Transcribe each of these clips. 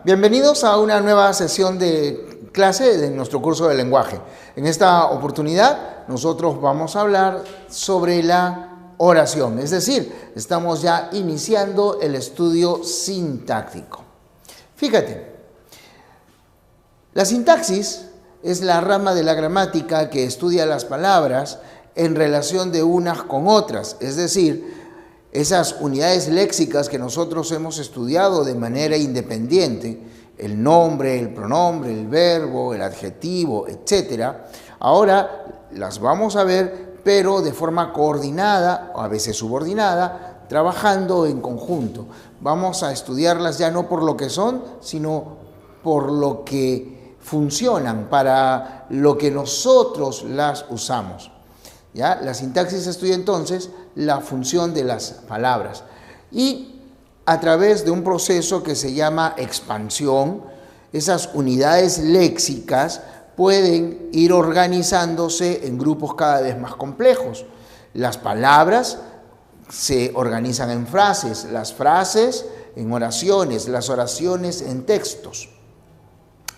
Bienvenidos a una nueva sesión de clase de nuestro curso de lenguaje. En esta oportunidad nosotros vamos a hablar sobre la oración, es decir, estamos ya iniciando el estudio sintáctico. Fíjate, la sintaxis es la rama de la gramática que estudia las palabras en relación de unas con otras, es decir, esas unidades léxicas que nosotros hemos estudiado de manera independiente, el nombre, el pronombre, el verbo, el adjetivo, etc. Ahora las vamos a ver, pero de forma coordinada, o a veces subordinada, trabajando en conjunto. Vamos a estudiarlas ya no por lo que son, sino por lo que funcionan, para lo que nosotros las usamos. ¿Ya? La sintaxis estudia entonces la función de las palabras y a través de un proceso que se llama expansión, esas unidades léxicas pueden ir organizándose en grupos cada vez más complejos. Las palabras se organizan en frases, las frases en oraciones, las oraciones en textos.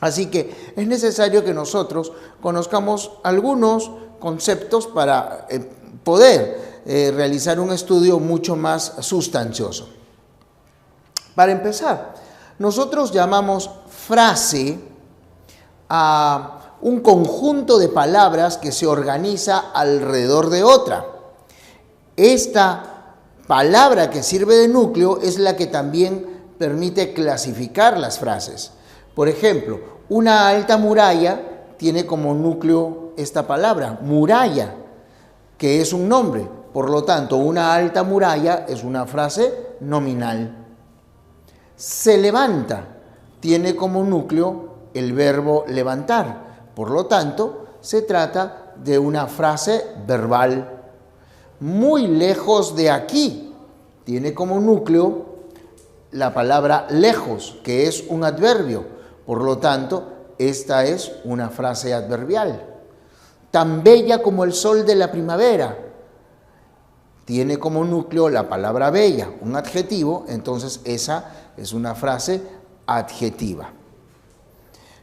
Así que es necesario que nosotros conozcamos algunos conceptos para poder realizar un estudio mucho más sustancioso. Para empezar, nosotros llamamos frase a un conjunto de palabras que se organiza alrededor de otra. Esta palabra que sirve de núcleo es la que también permite clasificar las frases. Por ejemplo, una alta muralla tiene como núcleo esta palabra, muralla, que es un nombre. Por lo tanto, una alta muralla es una frase nominal. Se levanta tiene como núcleo el verbo levantar. Por lo tanto, se trata de una frase verbal. Muy lejos de aquí tiene como núcleo la palabra lejos, que es un adverbio. Por lo tanto, esta es una frase adverbial. Tan bella como el sol de la primavera tiene como núcleo la palabra bella, un adjetivo, entonces esa es una frase adjetiva.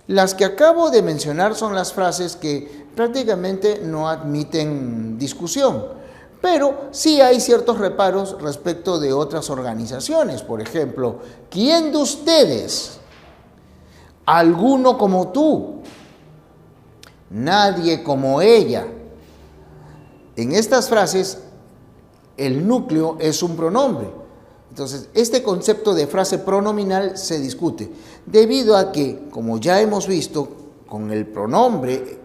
Las que acabo de mencionar son las frases que prácticamente no admiten discusión, pero sí hay ciertos reparos respecto de otras organizaciones. Por ejemplo, ¿quién de ustedes? Alguno como tú, nadie como ella. En estas frases el núcleo es un pronombre. Entonces, este concepto de frase pronominal se discute, debido a que, como ya hemos visto, con el pronombre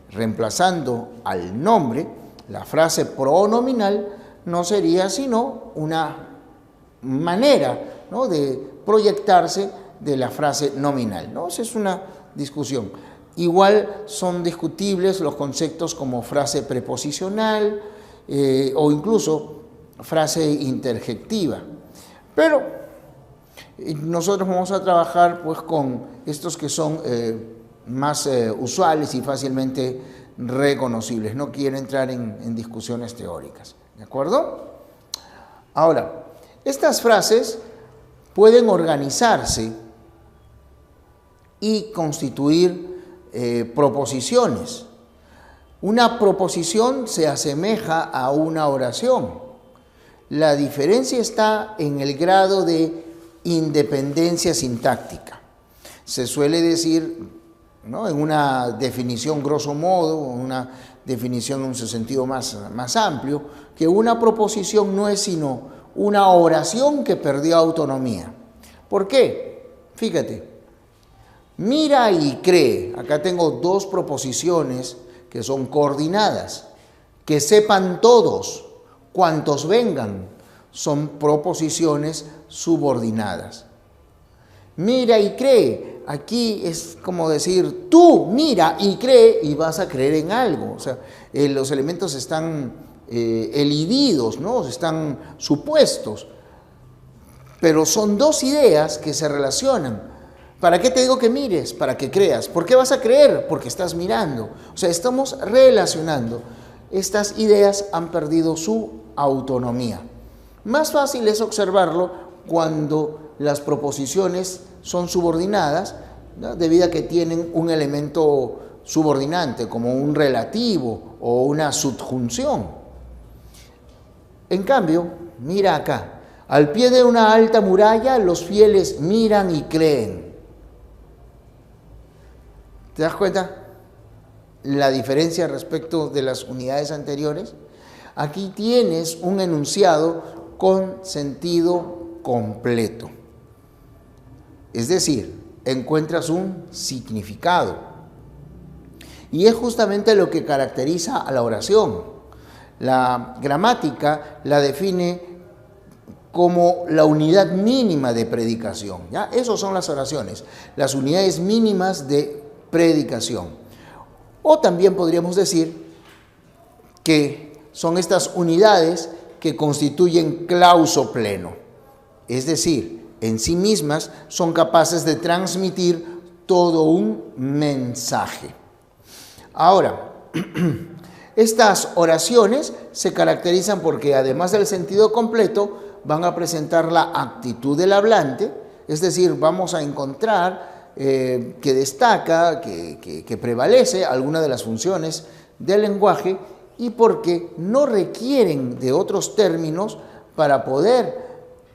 reemplazando al nombre, la frase pronominal no sería sino una manera, ¿no?, de proyectarse de la frase nominal, ¿no? Esa es una discusión. Igual son discutibles los conceptos como frase preposicional o incluso frase interjectiva. Pero nosotros vamos a trabajar pues con estos que son más usuales y fácilmente reconocibles. No quiero entrar en discusiones teóricas, ¿de acuerdo? Ahora, estas frases pueden organizarse y constituir proposiciones. Una proposición se asemeja a una oración. La diferencia está en el grado de independencia sintáctica. Se suele decir, ¿no?, en una definición grosso modo, una definición en su sentido más amplio, que una proposición no es sino una oración que perdió autonomía. ¿Por qué? Fíjate. Mira y cree. Acá tengo dos proposiciones que son coordinadas. Que sepan todos, cuantos vengan, son proposiciones subordinadas. Mira y cree. Aquí es como decir, tú mira y cree y vas a creer en algo. O sea, los elementos están elididos, ¿no?, están supuestos. Pero son dos ideas que se relacionan. ¿Para qué te digo que mires? Para que creas. ¿Por qué vas a creer? Porque estás mirando. O sea, estamos relacionando. Estas ideas han perdido su autonomía. Más fácil es observarlo cuando las proposiciones son subordinadas, ¿no? Debido a que tienen un elemento subordinante, como un relativo o una subjunción. En cambio, mira acá, al pie de una alta muralla los fieles miran y creen. ¿Te das cuenta la diferencia respecto de las unidades anteriores? Aquí tienes un enunciado con sentido completo. Es decir, encuentras un significado. Y es justamente lo que caracteriza a la oración. La gramática la define como la unidad mínima de predicación. ¿Ya? Esas son las oraciones, las unidades mínimas de predicación. O también podríamos decir que son estas unidades que constituyen clauso pleno. Es decir, en sí mismas son capaces de transmitir todo un mensaje. Ahora, estas oraciones se caracterizan porque además del sentido completo, van a presentar la actitud del hablante, es decir, vamos a encontrar que destaca, que prevalece alguna de las funciones del lenguaje y porque no requieren de otros términos para poder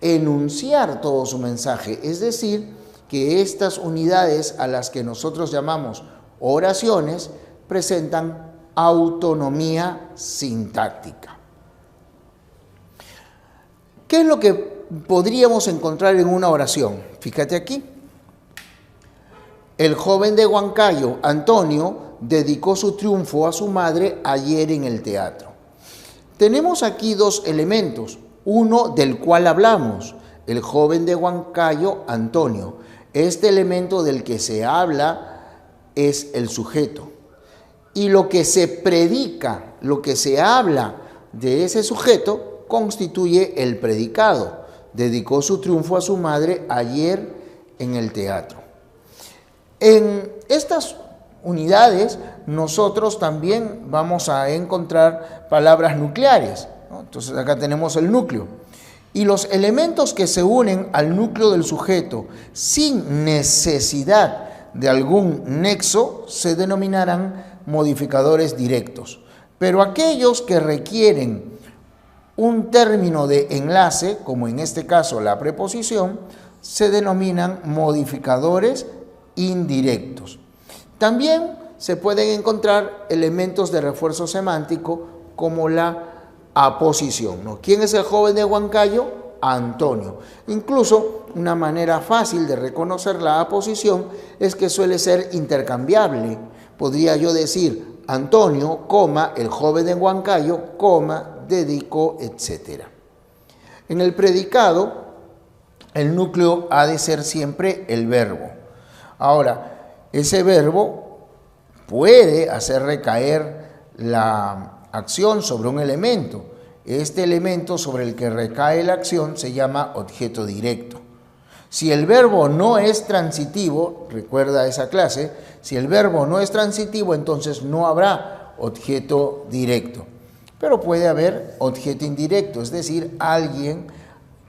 enunciar todo su mensaje. Es decir, que estas unidades a las que nosotros llamamos oraciones presentan autonomía sintáctica. ¿Qué es lo que podríamos encontrar en una oración? Fíjate aquí. El joven de Huancayo, Antonio, dedicó su triunfo a su madre ayer en el teatro. Tenemos aquí dos elementos, uno del cual hablamos, el joven de Huancayo, Antonio. Este elemento del que se habla es el sujeto. Y lo que se predica, lo que se habla de ese sujeto, constituye el predicado. Dedicó su triunfo a su madre ayer en el teatro. En estas unidades nosotros también vamos a encontrar palabras nucleares, ¿no? Entonces acá tenemos el núcleo. Y los elementos que se unen al núcleo del sujeto sin necesidad de algún nexo se denominarán modificadores directos. Pero aquellos que requieren un término de enlace, como en este caso la preposición, se denominan modificadores indirectos. También se pueden encontrar elementos de refuerzo semántico como la aposición, ¿no? ¿Quién es el joven de Huancayo? Antonio. Incluso una manera fácil de reconocer la aposición es que suele ser intercambiable. Podría yo decir Antonio, coma, el joven de Huancayo, coma, dedicó, etc. En el predicado, el núcleo ha de ser siempre el verbo. Ahora, ese verbo puede hacer recaer la acción sobre un elemento. Este elemento sobre el que recae la acción se llama objeto directo. Si el verbo no es transitivo, recuerda esa clase, si el verbo no es transitivo, entonces no habrá objeto directo. Pero puede haber objeto indirecto, es decir, alguien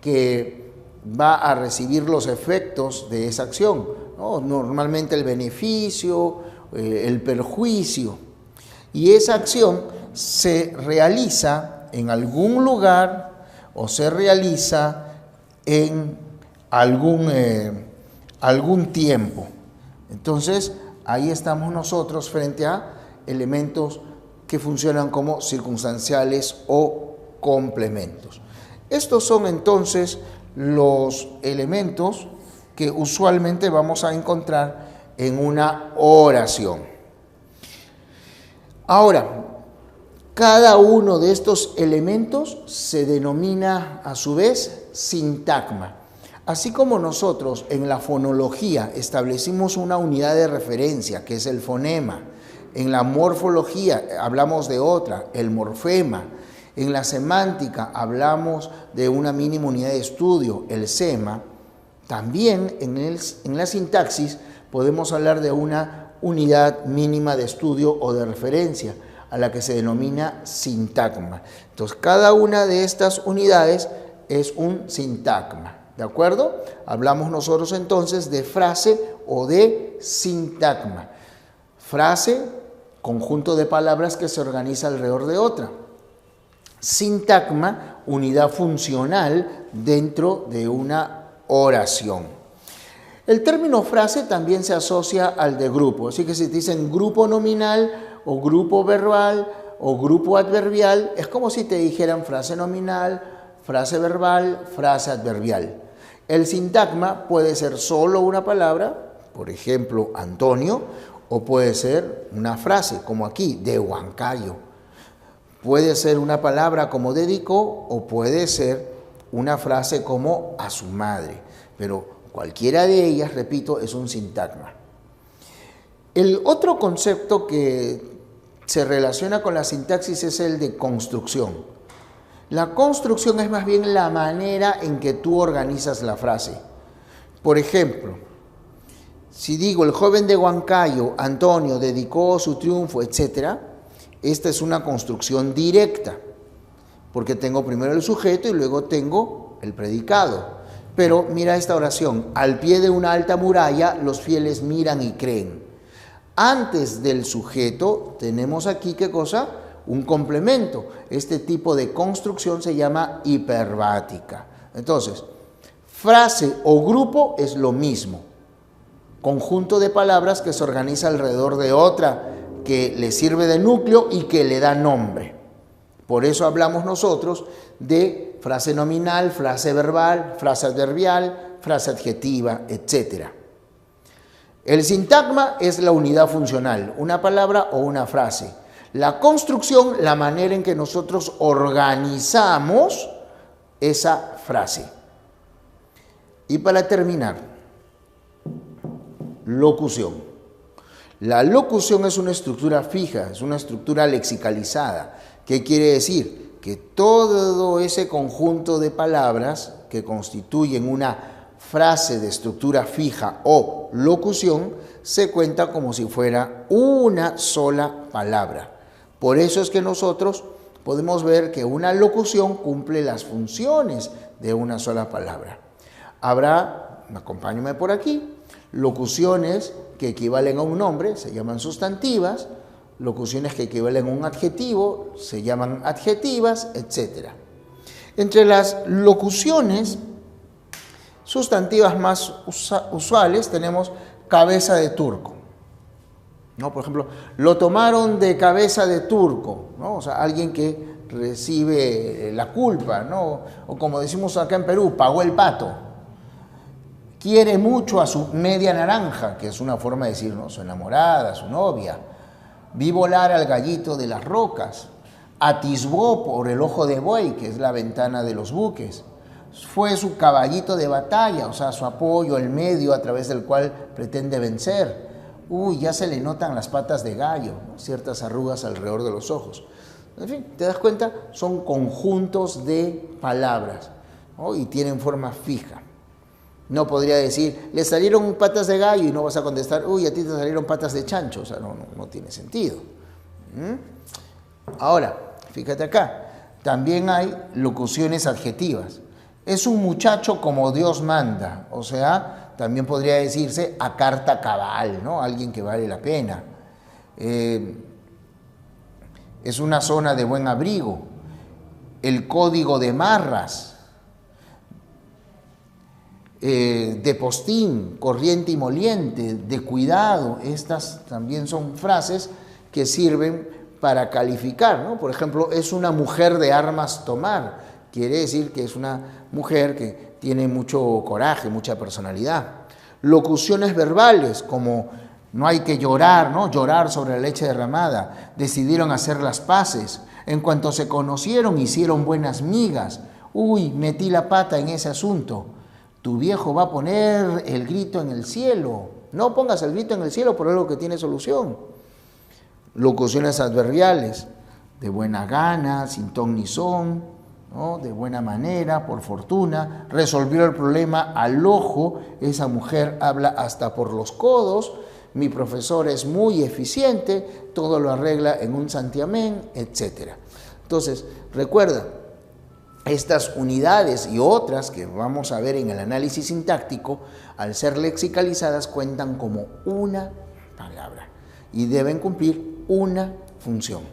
que va a recibir los efectos de esa acción, ¿no? Normalmente el beneficio, el perjuicio. Y esa acción se realiza en algún lugar o se realiza en algún tiempo. Entonces, ahí estamos nosotros frente a elementos que funcionan como circunstanciales o complementos. Estos son entonces los elementos que usualmente vamos a encontrar en una oración. Ahora, cada uno de estos elementos se denomina a su vez sintagma. Así como nosotros en la fonología establecimos una unidad de referencia que es el fonema, en la morfología hablamos de otra, el morfema. En la semántica hablamos de una mínima unidad de estudio, el sema. También en la sintaxis podemos hablar de una unidad mínima de estudio o de referencia, a la que se denomina sintagma. Entonces, cada una de estas unidades es un sintagma. ¿De acuerdo? Hablamos nosotros entonces de frase o de sintagma. Frase, conjunto de palabras que se organiza alrededor de otra. Sintagma, unidad funcional dentro de una oración. El término frase también se asocia al de grupo, así que si te dicen grupo nominal o grupo verbal o grupo adverbial, es como si te dijeran frase nominal, frase verbal, frase adverbial. El sintagma puede ser solo una palabra, por ejemplo, Antonio, o puede ser una frase, como aquí, de Huancayo. Puede ser una palabra como dedicó o puede ser una frase como a su madre. Pero cualquiera de ellas, repito, es un sintagma. El otro concepto que se relaciona con la sintaxis es el de construcción. La construcción es más bien la manera en que tú organizas la frase. Por ejemplo, si digo el joven de Huancayo, Antonio, dedicó su triunfo, etc., esta es una construcción directa, porque tengo primero el sujeto y luego tengo el predicado. Pero mira esta oración: al pie de una alta muralla los fieles miran y creen. Antes del sujeto tenemos aquí, ¿qué cosa? Un complemento. Este tipo de construcción se llama hiperbática. Entonces, frase o grupo es lo mismo. Conjunto de palabras que se organiza alrededor de otra, que le sirve de núcleo y que le da nombre. Por eso hablamos nosotros de frase nominal, frase verbal, frase adverbial, frase adjetiva, etc. El sintagma es la unidad funcional, una palabra o una frase. La construcción, la manera en que nosotros organizamos esa frase. Y para terminar, locución. La locución es una estructura fija, es una estructura lexicalizada. ¿Qué quiere decir? Que todo ese conjunto de palabras que constituyen una frase de estructura fija o locución se cuenta como si fuera una sola palabra. Por eso es que nosotros podemos ver que una locución cumple las funciones de una sola palabra. Habrá, acompáñame por aquí, locuciones que equivalen a un nombre, se llaman sustantivas, locuciones que equivalen a un adjetivo, se llaman adjetivas, etc. Entre las locuciones sustantivas más usuales tenemos cabeza de turco, ¿no? Por ejemplo, lo tomaron de cabeza de turco, ¿no? O sea, alguien que recibe la culpa, ¿no? O como decimos acá en Perú, pagó el pato. Quiere mucho a su media naranja, que es una forma de decir, ¿no?, su enamorada, su novia. Vi volar al gallito de las rocas. Atisbó por el ojo de buey, que es la ventana de los buques. Fue su caballito de batalla, o sea, su apoyo, el medio a través del cual pretende vencer. Uy, ya se le notan las patas de gallo, ¿no?, ciertas arrugas alrededor de los ojos. En fin, ¿te das cuenta? Son conjuntos de palabras, ¿no?, y tienen forma fija. No podría decir, le salieron patas de gallo y no vas a contestar, uy, a ti te salieron patas de chancho. O sea, no tiene sentido. Ahora, fíjate acá, también hay locuciones adjetivas. Es un muchacho como Dios manda, o sea, también podría decirse a carta cabal, ¿no? Alguien que vale la pena. Es una zona de buen abrigo. El código de marras. De postín, corriente y moliente, de cuidado. Estas también son frases que sirven para calificar, ¿no? Por ejemplo, es una mujer de armas tomar. Quiere decir que es una mujer que tiene mucho coraje, mucha personalidad. Locuciones verbales, como no hay que llorar, ¿no? Llorar sobre la leche derramada. Decidieron hacer las paces. En cuanto se conocieron, hicieron buenas migas. Uy, metí la pata en ese asunto. Tu viejo va a poner el grito en el cielo. No pongas el grito en el cielo por algo que tiene solución. Locuciones adverbiales, de buena gana, sin ton ni son, ¿no?, de buena manera, por fortuna. Resolvió el problema al ojo. Esa mujer habla hasta por los codos. Mi profesor es muy eficiente, todo lo arregla en un santiamén, etc. Entonces, recuerda, Estas unidades y otras que vamos a ver en el análisis sintáctico, al ser lexicalizadas, cuentan como una palabra y deben cumplir una función.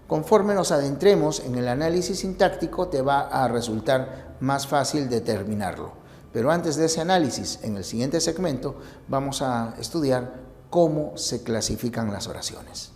Conforme nos adentremos en el análisis sintáctico, te va a resultar más fácil determinarlo. Pero antes de ese análisis, en el siguiente segmento, vamos a estudiar cómo se clasifican las oraciones.